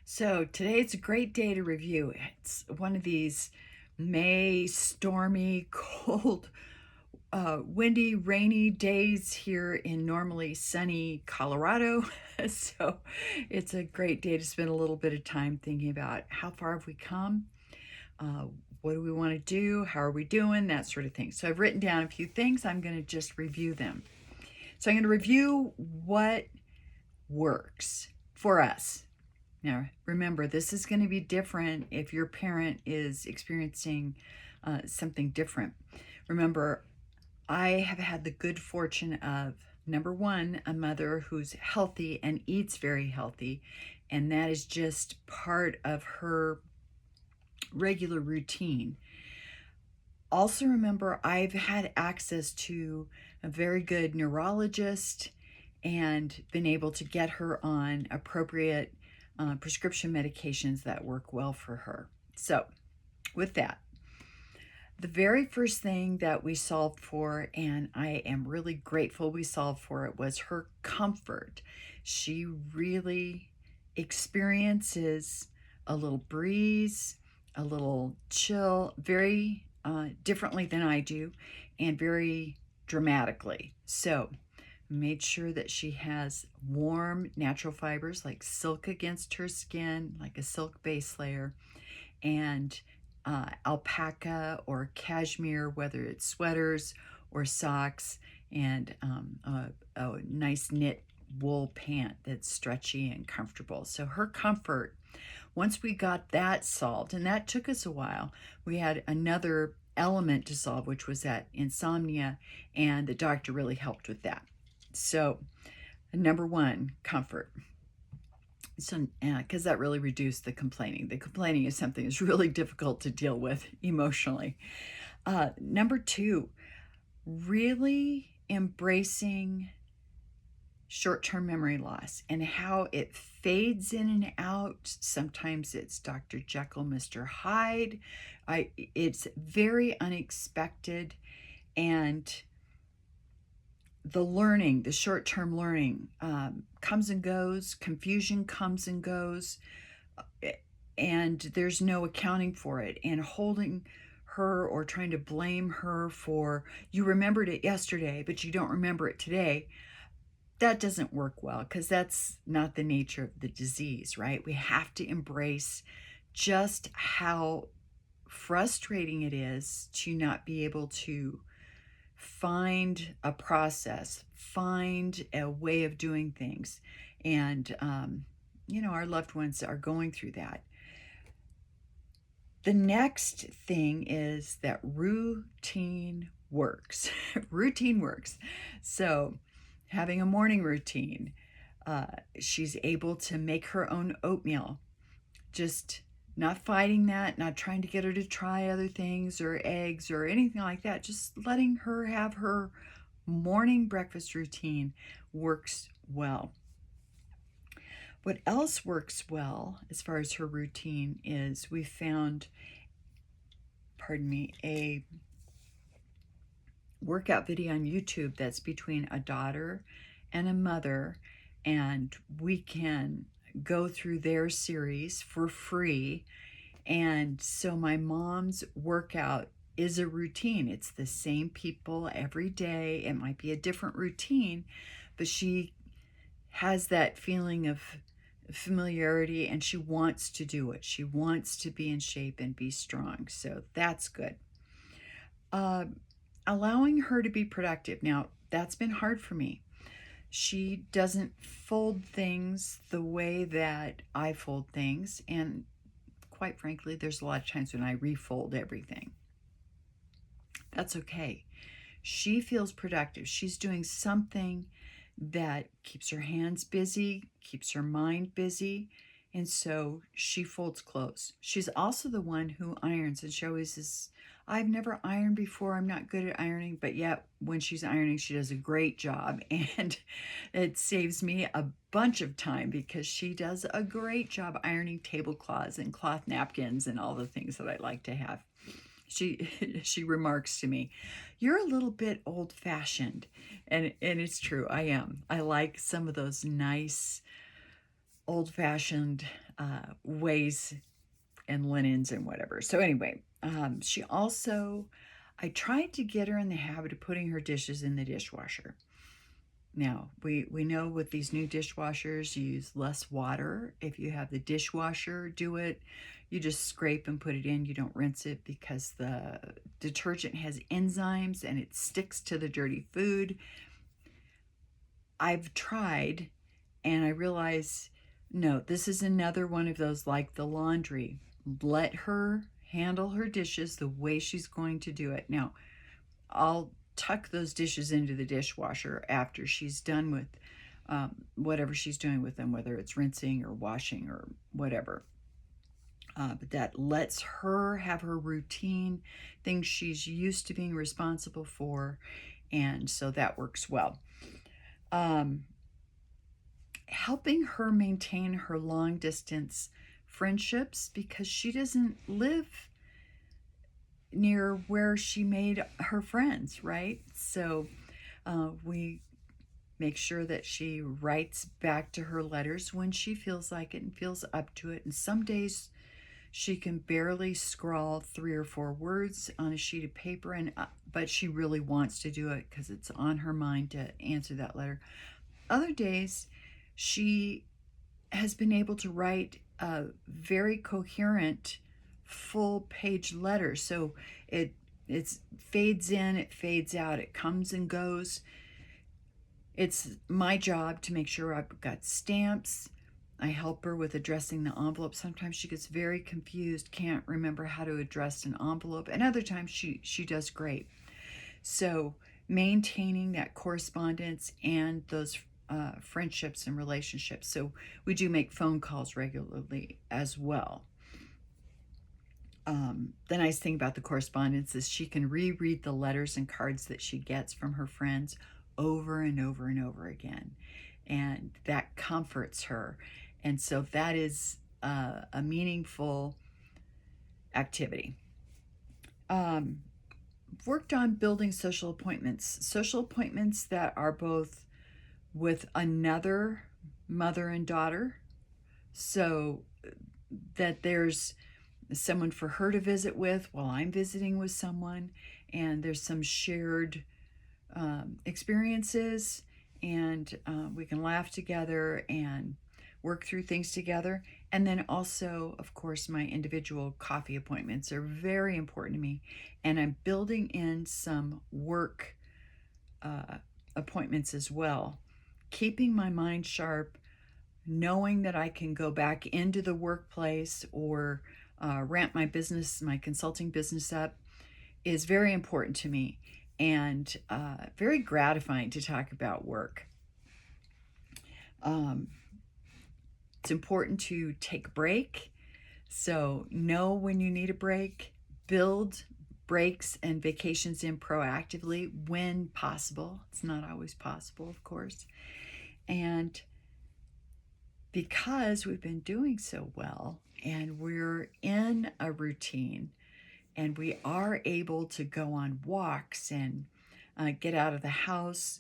So today it's a great day to review. It's one of these May stormy, cold, windy, rainy days here in normally sunny Colorado. So it's a great day to spend a little bit of time thinking about how far have we come? Uh, what do we want to do? How are we doing? That sort of thing. So I've written down a few things. I'm going to just review them. So I'm going to review what works for us. Now, remember, this is going to be different if your parent is experiencing something different. Remember, I have had the good fortune of, number one, a mother who's healthy and eats very healthy, and that is just part of her regular routine. Also, remember, I've had access to a very good neurologist and been able to get her on appropriate prescription medications that work well for her. So, with that, the very first thing that we solved for, and I am really grateful we solved for it, was her comfort. She really experiences a little breeze, a little chill, very differently than I do, and very dramatically. So, made sure that she has warm natural fibers like silk against her skin, like a silk base layer, and alpaca or cashmere, whether it's sweaters or socks, and a nice knit wool pant that's stretchy and comfortable. So her comfort, once we got that solved, and that took us a while, we had another element to solve, which was that insomnia, and the doctor really helped with that. So, number one, comfort. So, because that really reduced the complaining. The complaining is something that's really difficult to deal with emotionally. Number two, really embracing short-term memory loss and how it fades in and out. Sometimes it's Dr. Jekyll, Mr. Hyde. It's very unexpected, and the learning, the short-term learning, comes and goes. Confusion comes and goes, and there's no accounting for it. And holding her or trying to blame her for, you remembered it yesterday, but you don't remember it today, that doesn't work well, because that's not the nature of the disease, right? We have to embrace just how frustrating it is to not be able to find a process, find a way of doing things. And, our loved ones are going through that. The next thing is that routine works. Routine works. So, having a morning routine, she's able to make her own oatmeal. Just not fighting that, not trying to get her to try other things or eggs or anything like that. Just letting her have her morning breakfast routine works well. What else works well as far as her routine is we found, a workout video on YouTube that's between a daughter and a mother, and we can go through their series for free. And so my mom's workout is a routine. It's the same people every day. It might be a different routine, but she has that feeling of familiarity, and she wants to do it. She wants to be in shape and be strong. So that's good. Allowing her to be productive. Now, that's been hard for me. She doesn't fold things the way that I fold things, and quite frankly, there's a lot of times when I refold everything. That's okay. She feels productive. She's doing something that keeps her hands busy, keeps her mind busy, and so she folds clothes. She's also the one who irons, and she always says, I've never ironed before, I'm not good at ironing, but yet when she's ironing, she does a great job, and it saves me a bunch of time because she does a great job ironing tablecloths and cloth napkins and all the things that I like to have. She remarks to me, you're a little bit old-fashioned, and it's true, I am. I like some of those nice old-fashioned ways and linens and whatever. So anyway, she also, I tried to get her in the habit of putting her dishes in the dishwasher. Now, we know with these new dishwashers, you use less water. If you have the dishwasher do it, you just scrape and put it in. You don't rinse it because the detergent has enzymes and it sticks to the dirty food. I've tried and I realize, no, this is another one of those like the laundry. Let her handle her dishes the way she's going to do it. Now, I'll tuck those dishes into the dishwasher after she's done with whatever she's doing with them, whether it's rinsing or washing or whatever. But that lets her have her routine, things she's used to being responsible for, and so that works well. Helping her maintain her long distance friendships because she doesn't live near where she made her friends, right? So we make sure that she writes back to her letters when she feels like it and feels up to it. And some days she can barely scrawl 3 or 4 words on a sheet of paper, and but she really wants to do it because it's on her mind to answer that letter. Other days, she has been able to write a very coherent full-page letter. So it fades in, it fades out, it comes and goes. It's my job to make sure I've got stamps. I help her with addressing the envelope. Sometimes she gets very confused, can't remember how to address an envelope, and other times she does great. So maintaining that correspondence and those friendships and relationships. So we do make phone calls regularly as well. The nice thing about the correspondence is she can reread the letters and cards that she gets from her friends over and over and over again. And that comforts her. And so that is a meaningful activity. Worked on building social appointments that are both with another mother and daughter, so that there's someone for her to visit with while I'm visiting with someone, and there's some shared experiences, and we can laugh together and work through things together. And then also, of course, my individual coffee appointments are very important to me, and I'm building in some work appointments as well, keeping my mind sharp, knowing that I can go back into the workplace or ramp my business, my consulting business up, is very important to me, and very gratifying to talk about work. It's important to take a break. So know when you need a break, build breaks and vacations in proactively when possible. It's not always possible, of course. And because we've been doing so well and we're in a routine and we are able to go on walks and get out of the house,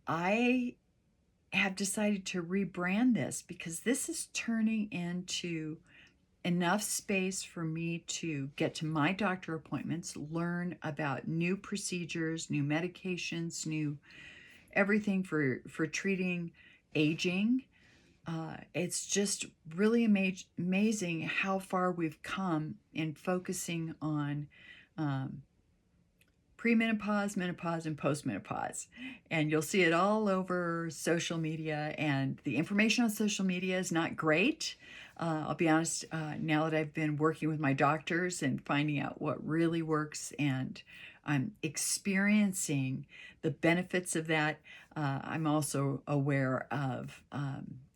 I have decided to rebrand this because this is turning into enough space for me to get to my doctor appointments, learn about new procedures, new medications, new everything for treating aging. It's just really amazing how far we've come in focusing on premenopause, menopause, and postmenopause. And you'll see it all over social media, and the information on social media is not great. I'll be honest, now that I've been working with my doctors and finding out what really works, and I'm experiencing the benefits of that, I'm also aware of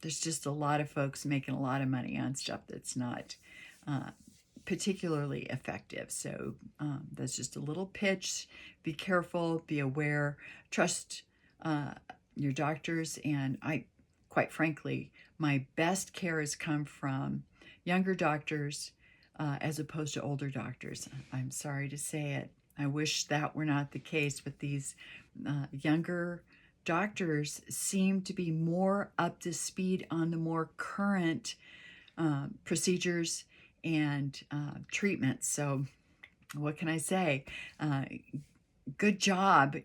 there's just a lot of folks making a lot of money on stuff that's not particularly effective. So that's just a little pitch. Be careful, be aware, trust your doctors. And quite frankly, my best care has come from younger doctors as opposed to older doctors. I'm sorry to say it. I wish that were not the case, but these younger doctors seem to be more up to speed on the more current procedures and treatments. So what can I say? Good job,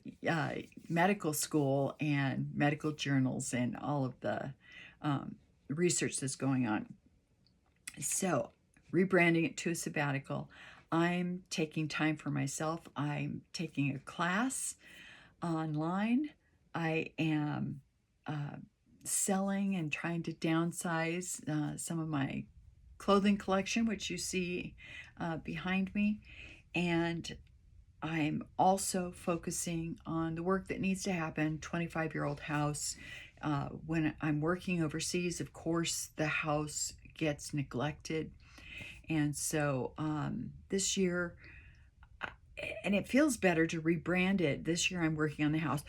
medical school and medical journals and all of the research that's going on. So, rebranding it to a sabbatical. I'm taking time for myself. I'm taking a class online. I am selling and trying to downsize some of my clothing collection, which you see behind me. And I'm also focusing on the work that needs to happen. 25-year-old house. When I'm working overseas, of course, the house gets neglected. And so this year, and it feels better to rebrand it. This year I'm working on the house.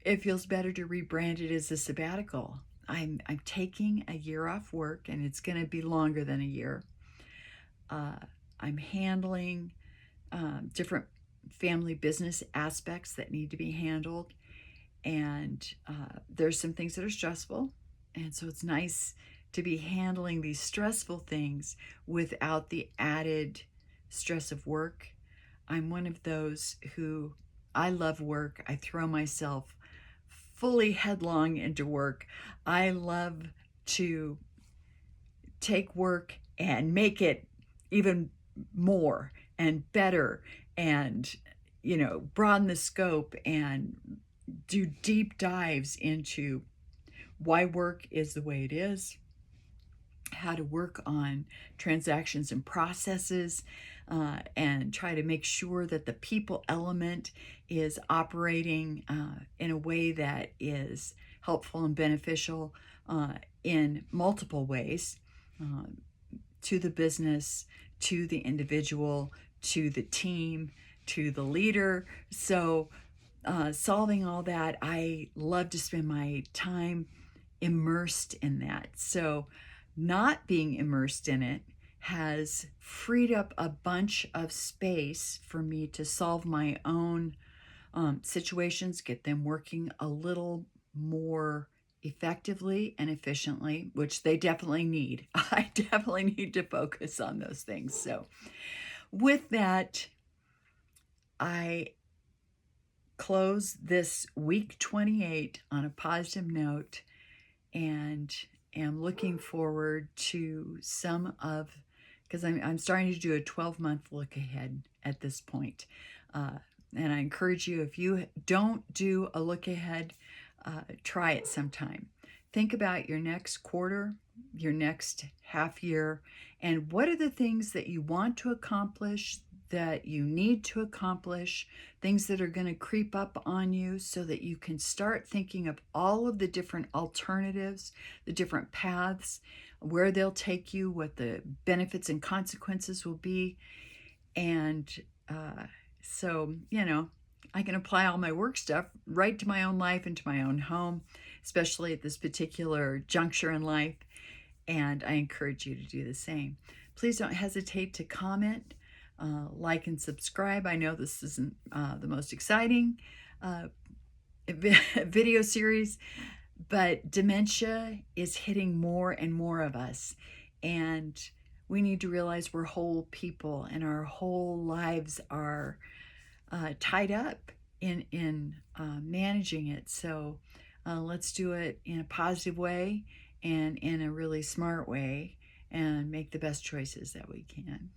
It feels better to rebrand it as a sabbatical. I'm taking a year off work, and it's going to be longer than a year. I'm handling different family business aspects that need to be handled. And there's some things that are stressful. And so it's nice to be handling these stressful things without the added stress of work. I'm one of those who, I love work. I throw myself fully headlong into work. I love to take work and make it even more and better, and broaden the scope and do deep dives into why work is the way it is, how to work on transactions and processes, and try to make sure that the people element is operating in a way that is helpful and beneficial in multiple ways, to the business, to the individual, to the team, to the leader. So solving all that, I love to spend my time immersed in that. So not being immersed in it has freed up a bunch of space for me to solve my own situations, get them working a little more effectively and efficiently, which they definitely need. I definitely need to focus on those things. So with that, I close this week 28 on a positive note, and am looking forward to because I'm starting to do a 12-month look ahead at this point. And I encourage you, if you don't do a look ahead, try it sometime. Think about your next quarter, your next half year, and what are the things that you want to accomplish, that you need to accomplish, things that are going to creep up on you, so that you can start thinking of all of the different alternatives, the different paths, where they'll take you, what the benefits and consequences will be. And so, I can apply all my work stuff right to my own life and to my own home, especially at this particular juncture in life. And I encourage you to do the same. Please don't hesitate to comment, like, and subscribe. I know this isn't the most exciting video series, but dementia is hitting more and more of us. And we need to realize we're whole people, and our whole lives are tied up in managing it. So let's do it in a positive way and in a really smart way, and make the best choices that we can.